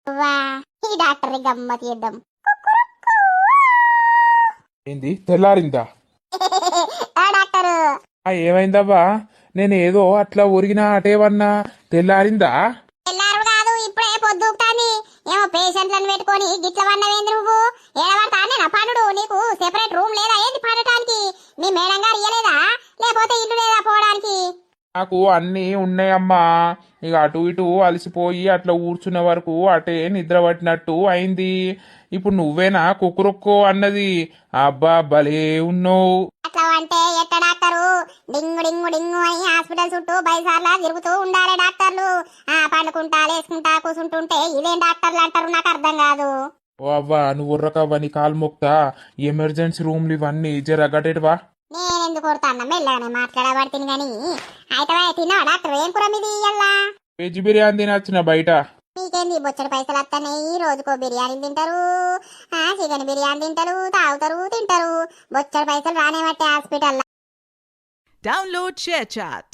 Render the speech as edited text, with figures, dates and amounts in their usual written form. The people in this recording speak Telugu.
వా ఈ డాక్టర్ గమ్మత్ చేద్దాం. ఏంది తెల్లారిందా? ఆ డాక్టర్ ఏమైందవ్వా? నేను ఏదో అట్లా ఒరిగినా అటేవన్నా తెల్లారిందా? తెల్లారు కాదు ఇప్పుడే పొద్దుకుతాంది. ఏమో పేషెంట్లను పెట్టుకొని గిట్ల వన్నవేంది నువ్వు? ఏడవడతానే నా పండు, నీకు సెపరేట్ రూమ్ లేదా ఏంది పండటానికి? మీ మేడం గారు ఇయ్యలేదా? లేకపోతే ఇల్లు లేదా పోవడానికి? నాకు అన్నీ ఉన్నాయమ్మా. ఇక అటు ఇటు అలసిపోయి అట్లా కూర్చున్న వరకు అటే నిద్ర పట్టినట్టు అయింది. ఇప్పుడు నువ్వేనా కుక్కురుక్కో అన్నది? అబ్బా భలే ఉన్నావు. అట్లా అంటే ఎట్ట డాక్టరు? డింగు డింగు డింగు అని హాస్పిటల్ చుట్టూ బయసార్లా తిరుగుతూ ఉండాలి డాక్టర్లు. పండుకుంటా లేసుకుంటా కూర్చుంటుంటే ఇదేం డాక్టర్లు అంటారు? నాకు అర్థం కాదు. ఓ అవ్వా నువ్వు ఉర్రకవ్వని కాలు మొక్తా. ఎమర్జెన్సీ రూమ్లు ఇవన్నీ జరగటేవా? నేనెందుకు కొడతాను? మెల్లగానే మాట్లాడబడుతుంది గాని అయితే తిన్నావా డాక్టర్? ఏం కూర మీది ఇయ్యాలా? వెజ్ బిర్యానీ తినొచ్చిన బయట. మీకేంది బొచ్చడి పైసలు వస్తాయి? రోజుకో బిర్యానీ తింటారు, చికెన్ బిర్యానీ తింటారు, తాగుతారు, తింటారు. బొచ్చడి పైసలు రానే బట్టే హాస్పిటల్. Download ShareChat.